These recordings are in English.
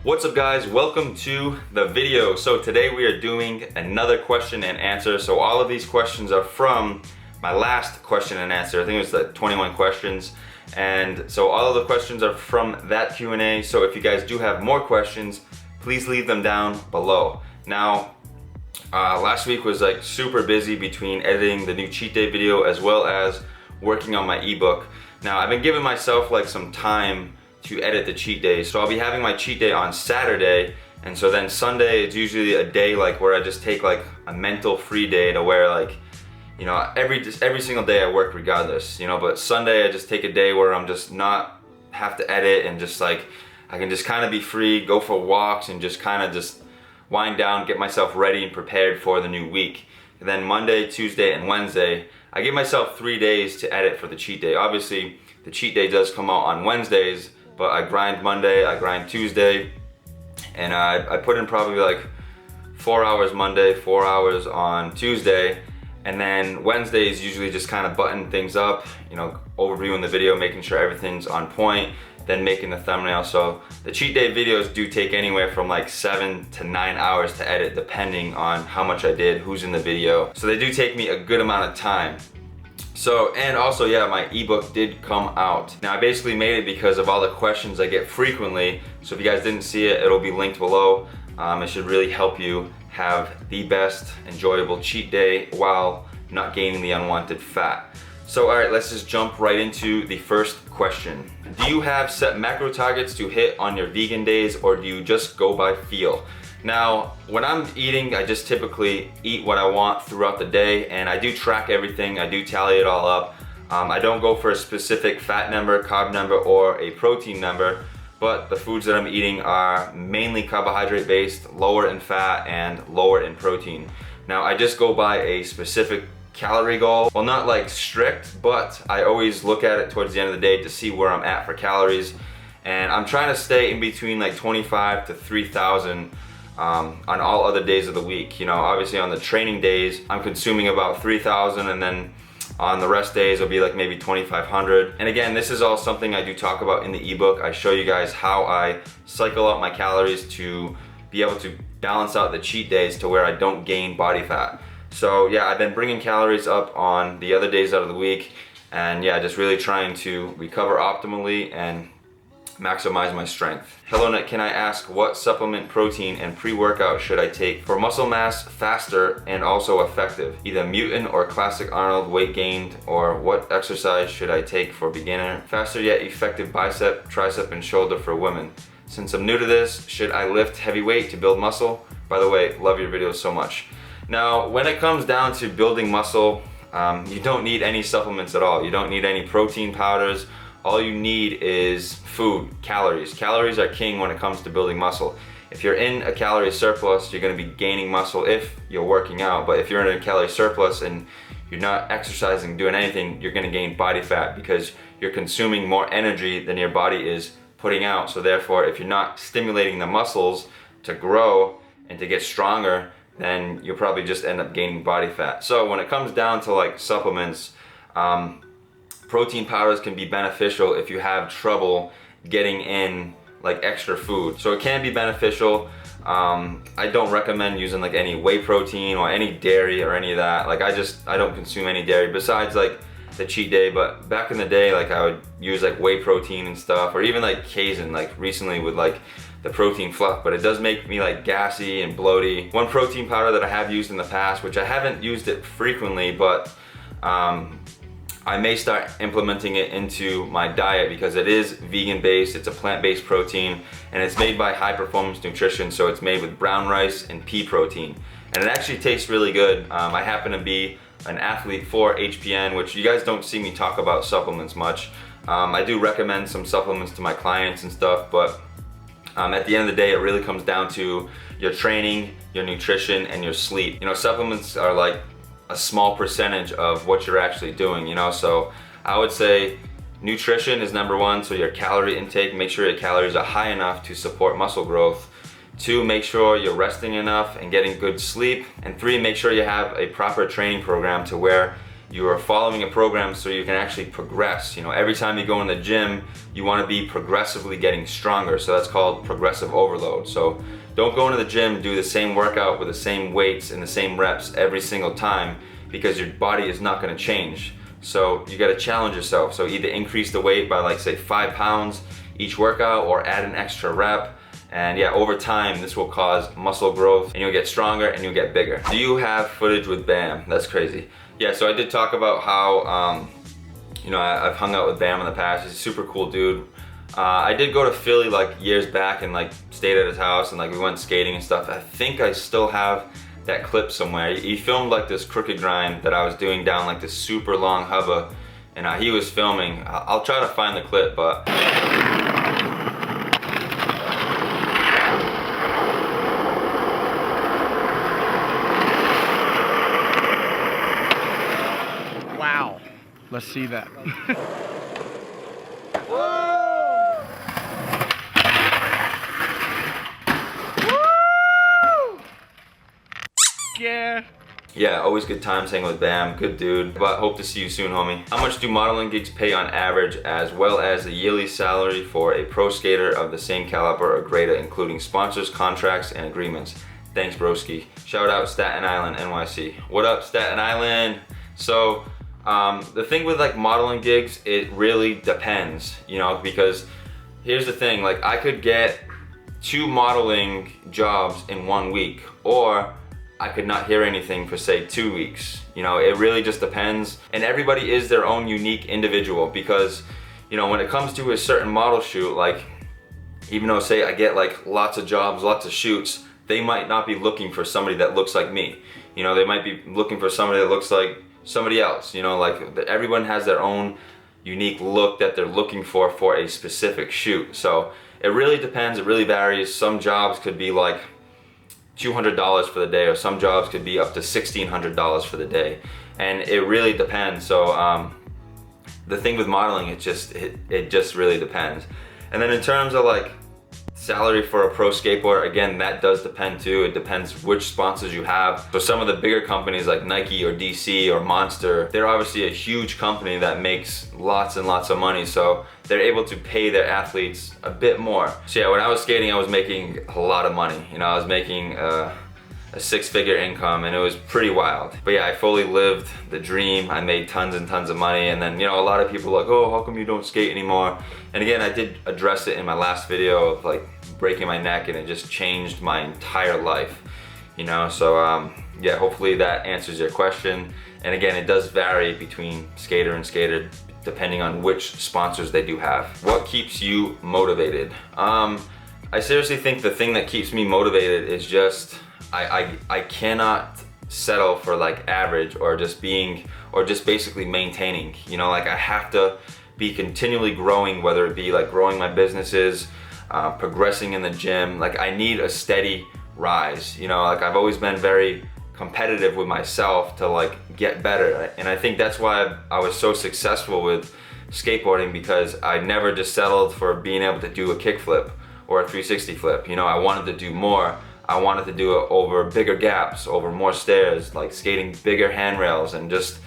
What's up guys, welcome to the video. So today we are doing another question and answer. So all of these questions are from my last question and answer. I think it was like 21 questions. And so all of the questions are from that Q&A. So if you guys do have more questions, please leave them down below. Now, last week was like super busy between editing the new cheat day video as well as working on my ebook. Now I've been giving myself like some time to edit the cheat day. So I'll be having my cheat day on Saturday, and so then Sunday it's usually a day like where I just take like a mental free day to where like, you know, every single day I work regardless, you know, but Sunday I just take a day where I'm just not have to edit and just like I can just kind of be free, go for walks and just kind of just wind down, get myself ready and prepared for the new week. And then Monday, Tuesday and Wednesday I give myself 3 days to edit for the cheat day. Obviously the cheat day does come out on Wednesdays, but I grind Monday, I grind Tuesday, and I put in probably like 4 hours Monday, 4 hours on Tuesday, and then Wednesday is usually just kind of button things up, you know, overviewing the video, making sure everything's on point, then making the thumbnail. So the cheat day videos do take anywhere from like 7 to 9 hours to edit depending on how much I did, who's in the video. So they do take me a good amount of time. So, and also, yeah, my ebook did come out. Now I basically made it because of all the questions I get frequently. So if you guys didn't see it, it'll be linked below. It should really help you have the best enjoyable cheat day while not gaining the unwanted fat. So all right, let's just jump right into the first question. Do you have set macro targets to hit on your vegan days, or do you just go by feel? Now, when I'm eating, I just typically eat what I want throughout the day, and I do track everything, I do tally it all up. I don't go for a specific fat number, carb number, or a protein number, but the foods that I'm eating are mainly carbohydrate based, lower in fat, and lower in protein. Now, I just go by a specific calorie goal. Well, not like strict, but I always look at it towards the end of the day to see where I'm at for calories. And I'm trying to stay in between like 25 to 3,000 on all other days of the week. You know, obviously on the training days, I'm consuming about 3,000, and then on the rest days it'll be like maybe 2,500. And again, this is all something I do talk about in the ebook. I show you guys how I cycle out my calories to be able to balance out the cheat days to where I don't gain body fat. So yeah, I've been bringing calories up on the other days out of the week, and yeah, just really trying to recover optimally and maximize my strength. Hello Nick, can I ask what supplement, protein, and pre-workout should I take for muscle mass faster and also effective? Either Mutant or Classic Arnold weight gained, or what exercise should I take for beginner? Faster yet effective bicep, tricep, and shoulder for women. Since I'm new to this, should I lift heavy weight to build muscle? By the way, love your videos so much. Now, when it comes down to building muscle, you don't need any supplements at all. You don't need any protein powders. All you need is food, calories. Calories are king when it comes to building muscle. If you're in a calorie surplus, you're gonna be gaining muscle if you're working out. But if you're in a calorie surplus and you're not exercising, doing anything, you're gonna gain body fat because you're consuming more energy than your body is putting out. So therefore, if you're not stimulating the muscles to grow and to get stronger, then you'll probably just end up gaining body fat. So when it comes down to like supplements, protein powders can be beneficial if you have trouble getting in like extra food. So it can be beneficial. I don't recommend using like any whey protein or any dairy or any of that. Like I don't consume any dairy besides like the cheat day. But back in the day, like I would use like whey protein and stuff, or even like casein, like recently with like the protein fluff, but it does make me like gassy and bloaty. One protein powder that I have used in the past, which I haven't used it frequently, but I may start implementing it into my diet because it is vegan based, it's a plant-based protein, and it's made by High Performance Nutrition, so it's made with brown rice and pea protein. And it actually tastes really good. I happen to be an athlete for HPN, which you guys don't see me talk about supplements much. I do recommend some supplements to my clients and stuff, but at the end of the day, it really comes down to your training, your nutrition, and your sleep. You know, supplements are like a small percentage of what you're actually doing, you know? So I would say nutrition is number one, so your calorie intake, make sure your calories are high enough to support muscle growth. 2, make sure you're resting enough and getting good sleep. And 3, make sure you have a proper training program to where You are following a program so you can actually progress. You know, every time you go in the gym, you want to be progressively getting stronger. So that's called progressive overload. So don't go into the gym and do the same workout with the same weights and the same reps every single time, because your body is not going to change. So you got to challenge yourself. So either increase the weight by like say 5 pounds each workout, or add an extra rep. And yeah, over time, this will cause muscle growth and you'll get stronger and you'll get bigger. Do you have footage with Bam? That's crazy. Yeah, so I did talk about how, you know, I've hung out with Bam in the past. He's a super cool dude. I did go to Philly like years back and like stayed at his house and like we went skating and stuff. I think I still have that clip somewhere. He filmed like this crooked grind that I was doing down like this super long hubba, and he was filming. I'll try to find the clip, but wow, let's see that. Yeah, always good times hanging with Bam, good dude. But hope to see you soon, homie. How much do modeling gigs pay on average, as well as the yearly salary for a pro skater of the same caliber or greater, including sponsors, contracts, and agreements? Thanks, broski. Shout out Staten Island, NYC. What up, Staten Island? So, the thing with like modeling gigs, it really depends, you know, because here's the thing, like I could get 2 modeling jobs in 1 week, or I could not hear anything for say 2 weeks. You know, it really just depends. And everybody is their own unique individual, because, you know, when it comes to a certain model shoot, like even though say I get like lots of jobs, lots of shoots, they might not be looking for somebody that looks like me. You know, they might be looking for somebody that looks like somebody else. You know, like everyone has their own unique look that they're looking for a specific shoot. So it really depends, it really varies. Some jobs could be like $200 for the day, or some jobs could be up to $1,600 for the day, and it really depends. So the thing with modeling, it just really depends. And then in terms of like salary for a pro skateboarder, again, that does depend too. It depends which sponsors you have. So some of the bigger companies like Nike or DC or Monster, they're obviously a huge company that makes lots and lots of money, so they're able to pay their athletes a bit more. So yeah, when I was skating, I was making a lot of money. You know, I was making a 6-figure income, and it was pretty wild. But yeah, I fully lived the dream. I made tons and tons of money, and then, you know, a lot of people are like, oh, how come you don't skate anymore? And again, I did address it in my last video of like breaking my neck, and it just changed my entire life, you know. So yeah, hopefully that answers your question. And again, it does vary between skater and skater depending on which sponsors they do have. What keeps you motivated? I seriously think the thing that keeps me motivated is just I cannot settle for like average, or just basically maintaining. You know, like I have to be continually growing, whether it be like growing my businesses, progressing in the gym. Like I need a steady rise. You know, like I've always been very competitive with myself to like get better, and I think that's why I was so successful with skateboarding, because I never just settled for being able to do a kickflip or a 360 flip. You know, I wanted to do more. I wanted to do it over bigger gaps, over more stairs, like skating bigger handrails, and just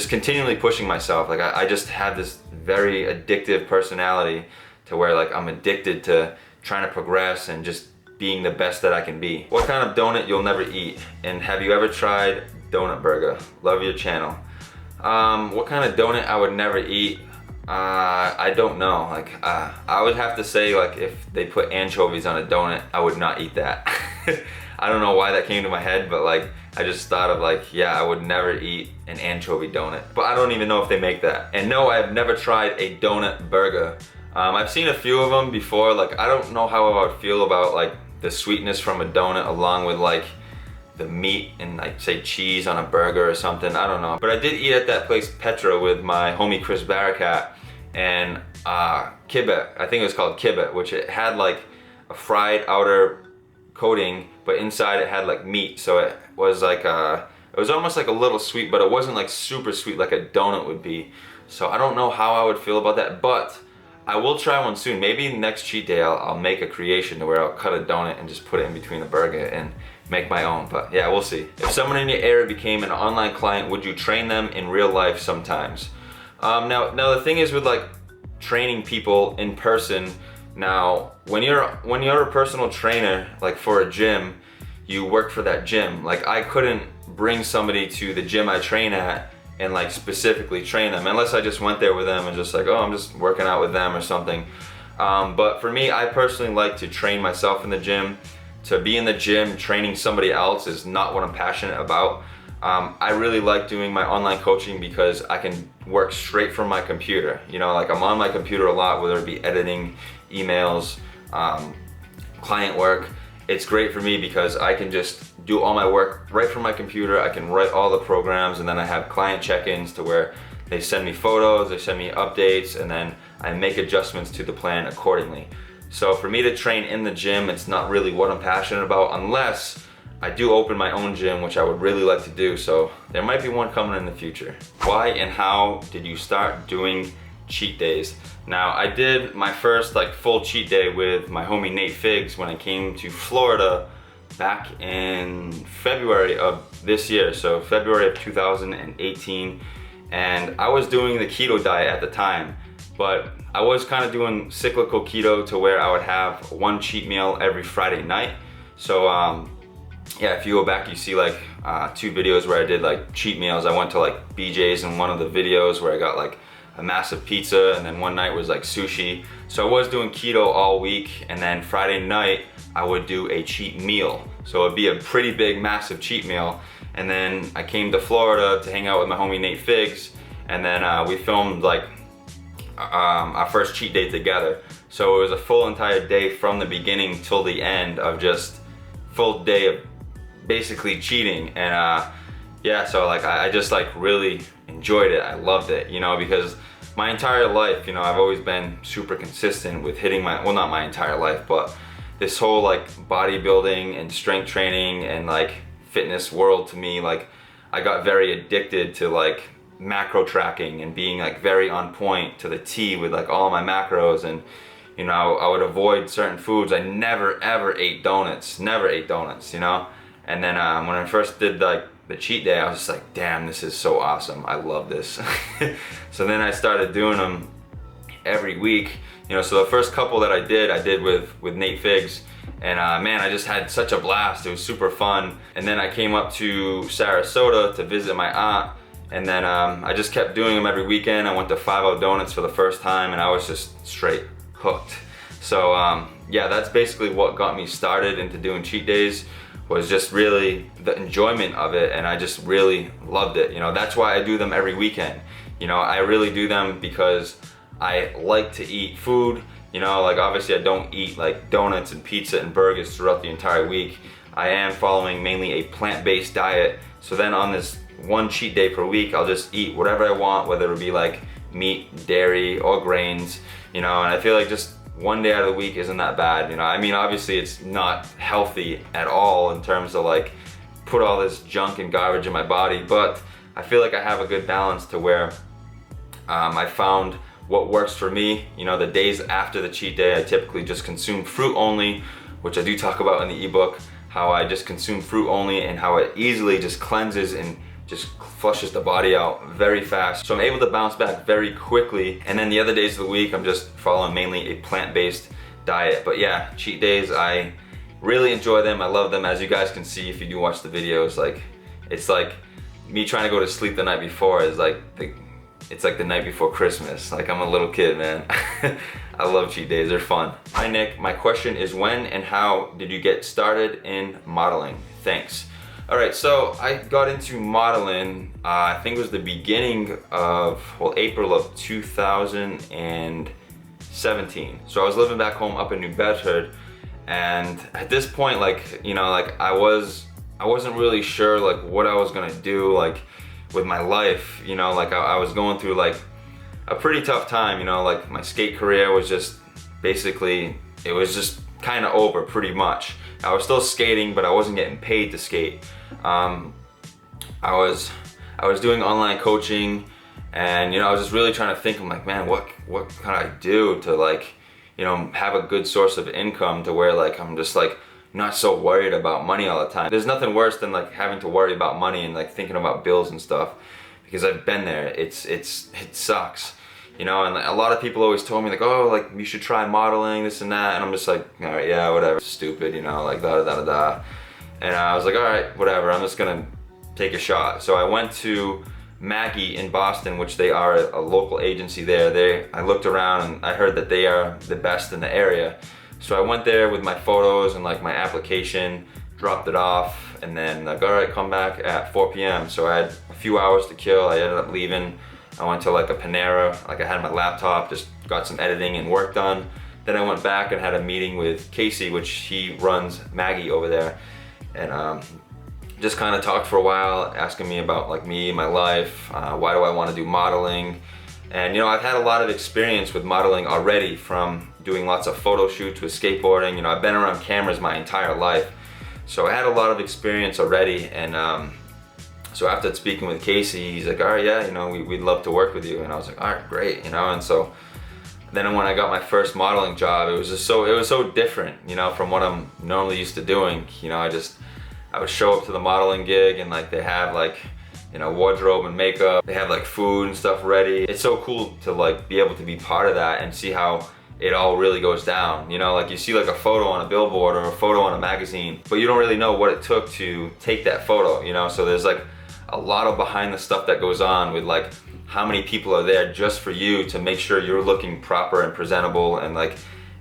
continually pushing myself. Like I just have this very addictive personality to where like I'm addicted to trying to progress and just being the best that I can be. What kind of donut you'll never eat? And have you ever tried donut burger? Love your channel. What kind of donut I would never eat? I don't know. Like I would have to say, like if they put anchovies on a donut, I would not eat that. I don't know why that came to my head, but like I just thought of like, yeah, I would never eat an anchovy donut. But I don't even know if they make that. And no, I have never tried a donut burger. I've seen a few of them before. Like I don't know how I would feel about like the sweetness from a donut along with like the meat and like say cheese on a burger or something. I don't know. But I did eat at that place Petra with my homie Chris Barakat, and kibbeh, I think it was called kibbeh, which it had like a fried outer coating, but inside it had like meat. So it was like it was almost like a little sweet, but it wasn't like super sweet like a donut would be. So I don't know how I would feel about that, but I will try one soon. Maybe next cheat day I'll make a creation to where I'll cut a donut and just put it in between the burger and make my own, but yeah, we'll see. If someone in your area became an online client, would you train them in real life sometimes? Now the thing is with like training people in person, now when you're a personal trainer, like for a gym, you work for that gym. Like I couldn't bring somebody to the gym I train at and like specifically train them, unless I just went there with them and just like, oh, I'm just working out with them or something. But for me, I personally like to train myself in the gym. To be in the gym training somebody else is not what I'm passionate about. I really like doing my online coaching because I can work straight from my computer. You know, like I'm on my computer a lot, whether it be editing, emails, client work. It's great for me because I can just do all my work right from my computer. I can write all the programs, and then I have client check-ins to where they send me photos, they send me updates, and then I make adjustments to the plan accordingly. So for me to train in the gym, it's not really what I'm passionate about, unless I do open my own gym, which I would really like to do. So there might be one coming in the future. Why and how did you start doing cheat days? Now I did my first like full cheat day with my homie Nate Figs when I came to Florida back in February of this year, so February of 2018, and I was doing the keto diet at the time, but I was kind of doing cyclical keto to where I would have one cheat meal every Friday night. So yeah, if you go back, you see like 2 videos where I did like cheat meals. I went to like BJ's in one of the videos where I got like a massive pizza, and then one night was like sushi. So I was doing keto all week, and then Friday night I would do a cheat meal. So it'd be a pretty big, massive cheat meal. And then I came to Florida to hang out with my homie Nate Figs, and then we filmed like our first cheat day together. So it was a full entire day from the beginning till the end of just full day of basically cheating. And yeah, so like I just like really enjoyed it. I loved it, you know, because my entire life, you know, I've always been super consistent with hitting my, well, not my entire life, but this whole like bodybuilding and strength training and like fitness world, to me, like I got very addicted to like macro tracking and being like very on point to the T with like all my macros. And you know, I would avoid certain foods. I never ever ate donuts, you know. And then when I first did like the cheat day, I was just like, damn, this is so awesome. I love this. So then I started doing them every week. You know, so the first couple that I did with Nate Figs, and man, I just had such a blast. It was super fun. And then I came up to Sarasota to visit my aunt, and then I just kept doing them every weekend. I went to 5-0 Donuts for the first time, and I was just straight hooked. So yeah, that's basically what got me started into doing cheat days, was just really the enjoyment of it, and I just really loved it. You know, that's why I do them every weekend. You know, I really do them because I like to eat food. You know, like obviously I don't eat like donuts and pizza and burgers throughout the entire week. I am following mainly a plant-based diet. So then on this one cheat day per week, I'll just eat whatever I want, whether it be like meat, dairy, or grains, you know. And I feel like just one day out of the week isn't that bad, you know. I mean, obviously it's not healthy at all in terms of like put all this junk and garbage in my body, but I feel like I have a good balance to where I found what works for me. You know, the days after the cheat day, I typically just consume fruit only, which I do talk about in the ebook, how I just consume fruit only and how it easily just cleanses and just flushes the body out very fast. So I'm able to bounce back very quickly. And then the other days of the week, I'm just following mainly a plant-based diet. But yeah, cheat days, I really enjoy them. I love them. As you guys can see if you do watch the videos, like it's like me trying to go to sleep the night before is like it's like the night before Christmas. Like I'm a little kid, man. I love cheat days, they're fun. Hi Nick, my question is when and how did you get started in modeling? Thanks. All right, so I got into modeling, I think it was the beginning of, well, April of 2017. So I was living back home up in New Bedford, and at this point, like, you know, like I wasn't really sure like what I was gonna do like with my life, you know, like I was going through like a pretty tough time, you know, like my skate career was just basically, it was just kind of over pretty much. I was still skating, but I wasn't getting paid to skate. I was doing online coaching, and you know, I was just really trying to think, I'm like, man, what can I do to like, you know, have a good source of income to where like I'm just like not so worried about money all the time. There's nothing worse than like having to worry about money and like thinking about bills and stuff, because I've been there. It sucks, you know. And a lot of people always told me like, oh, like you should try modeling, this and that, and I'm just like, all right, yeah, whatever, stupid, you know, like da da da da. And I was like, all right, whatever, I'm just gonna take a shot. So I went to Maggie in Boston, which they are a local agency there. I looked around and I heard that they are the best in the area. So I went there with my photos and like my application, dropped it off, and then like, all right, come back at 4 p.m. So I had a few hours to kill. I ended up leaving. I went to like a Panera, like I had my laptop, just got some editing and work done. Then I went back and had a meeting with Casey, which he runs Maggie over there. And just kind of talked for a while, asking me about like me, my life, why do I want to do modeling. And you know, I've had a lot of experience with modeling already, from doing lots of photo shoots with skateboarding. You know, I've been around cameras my entire life. So I had a lot of experience already. And so after speaking with Casey, he's like, all right, yeah, you know, we'd love to work with you. And I was like, all right, great, you know. And so then when I got my first modeling job, it was so different, you know, from what I'm normally used to doing. You know, I would show up to the modeling gig and like they have like, you know, wardrobe and makeup. They have like food and stuff ready. It's so cool to like be able to be part of that and see how it all really goes down. You know, like you see like a photo on a billboard or a photo on a magazine, but you don't really know what it took to take that photo, you know? So there's like a lot of behind the stuff that goes on with like how many people are there just for you to make sure you're looking proper and presentable, and like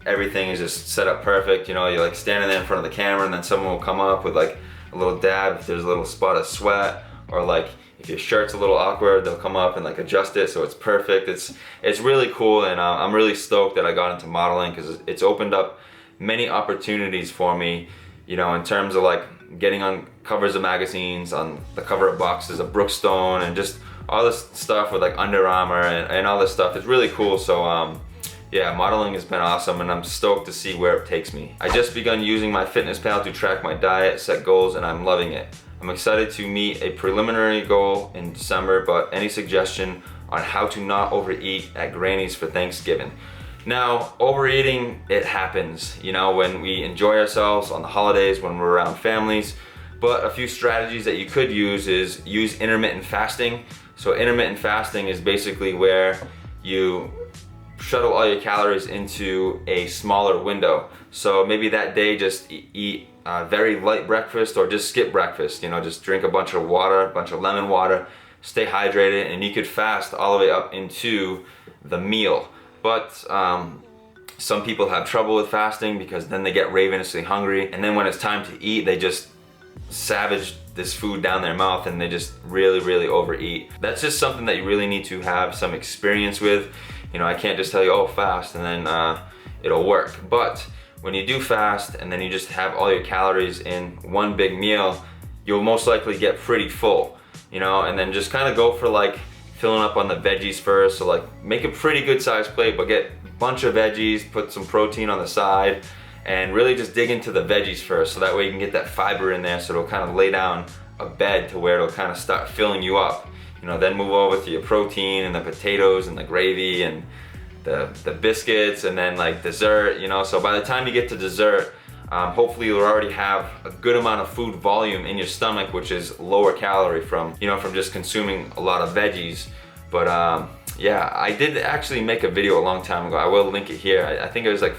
everything is just set up perfect. You know, you're like standing there in front of the camera and then someone will come up with like a little dab if there's a little spot of sweat, or like if your shirt's a little awkward, they'll come up and like adjust it so it's perfect. It's really cool, and I'm really stoked that I got into modeling, because it's opened up many opportunities for me, you know, in terms of like getting on covers of magazines, on the cover of boxes of Brookstone, and just all this stuff with like Under Armour and all this stuff. It's really cool. So yeah, modeling has been awesome, and I'm stoked to see where it takes me. I just begun using my FitnessPal to track my diet, set goals, and I'm loving it. I'm excited to meet a preliminary goal in December, but any suggestion on how to not overeat at Granny's for Thanksgiving? Now, overeating, it happens, you know, when we enjoy ourselves on the holidays, when we're around families. But a few strategies that you could use is use intermittent fasting. So intermittent fasting is basically where you shuttle all your calories into a smaller window. So maybe that day just eat a very light breakfast, or just skip breakfast, you know, just drink a bunch of water, a bunch of lemon water, stay hydrated, and you could fast all the way up into the meal. But some people have trouble with fasting because then they get ravenously hungry, and then when it's time to eat, they just savage this food down their mouth and they just really overeat. That's just something that you really need to have some experience with. You know, I can't just tell you, oh, fast, and then it'll work. But when you do fast and then you just have all your calories in one big meal, you'll most likely get pretty full, you know. And then just kind of go for like filling up on the veggies first. So like make a pretty good sized plate, but get a bunch of veggies, put some protein on the side, and really just dig into the veggies first, so that way you can get that fiber in there, so it'll kind of lay down a bed to where it'll kind of start filling you up. You know, then move over to your protein and the potatoes and the gravy and the biscuits, and then like dessert, you know. So by the time you get to dessert, hopefully you'll already have a good amount of food volume in your stomach, which is lower calorie from, you know, from just consuming a lot of veggies. But yeah, I did actually make a video a long time ago. I will link it here. I think it was like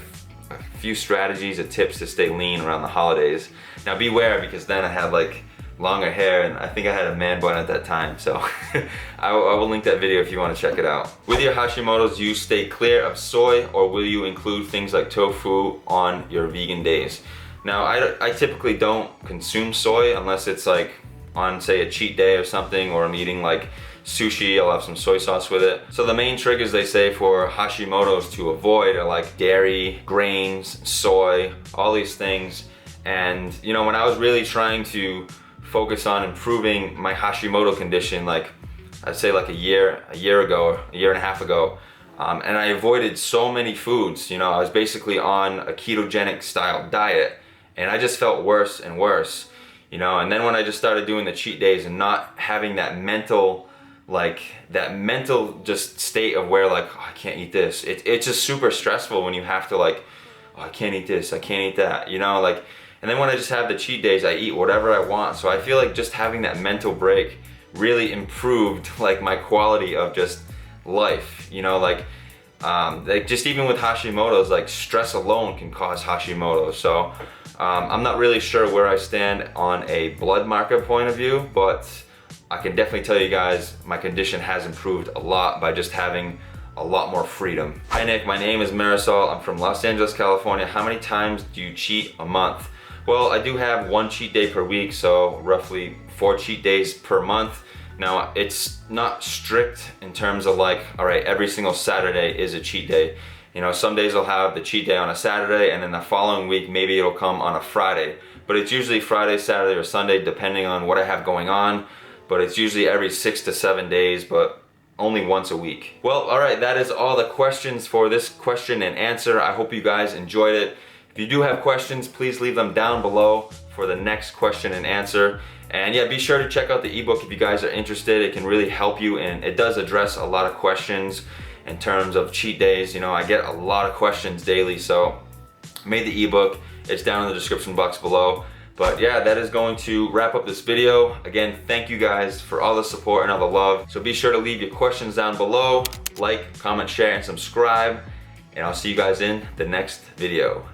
a few strategies or tips to stay lean around the holidays. Now beware, because then I had like longer hair, and I think I had a man bun at that time, so I will link that video if you want to check it out. With your Hashimoto's, you stay clear of soy, or will you include things like tofu on your vegan days? Now, I typically don't consume soy unless it's like on, say, a cheat day or something, or I'm eating like sushi, I'll have some soy sauce with it. So the main triggers they say for Hashimoto's to avoid are like dairy, grains, soy, all these things. And you know, when I was really trying to focus on improving my Hashimoto condition, like I'd say like a year ago, a year and a half ago, and I avoided so many foods. You know, I was basically on a ketogenic style diet, and I just felt worse and worse, you know. And then when I just started doing the cheat days and not having that mental, just state of where like, oh, I can't eat this. It's just super stressful when you have to like, oh, I can't eat this, I can't eat that, you know. Like And then when I just have the cheat days, I eat whatever I want. So I feel like just having that mental break really improved like my quality of just life, you know, like just even with Hashimoto's, like stress alone can cause Hashimoto. So I'm not really sure where I stand on a blood marker point of view, but I can definitely tell you guys my condition has improved a lot by just having a lot more freedom. Hi Nick, my name is Marisol. I'm from Los Angeles, California. How many times do you cheat a month? Well, I do have 1 cheat day per week, so roughly 4 cheat days per month. Now, it's not strict in terms of like, all right, every single Saturday is a cheat day. You know, some days I'll have the cheat day on a Saturday, and then the following week, maybe it'll come on a Friday. But it's usually Friday, Saturday, or Sunday, depending on what I have going on. But it's usually every 6 to 7 days, but only once a week. Well, all right, that is all the questions for this question and answer. I hope you guys enjoyed it. If you do have questions, please leave them down below for the next question and answer. And yeah, be sure to check out the ebook if you guys are interested. It can really help you, and it does address a lot of questions in terms of cheat days. You know, I get a lot of questions daily, so I made the ebook. It's down in the description box below. But yeah, that is going to wrap up this video. Again, thank you guys for all the support and all the love. So be sure to leave your questions down below. Like, comment, share, and subscribe. And I'll see you guys in the next video.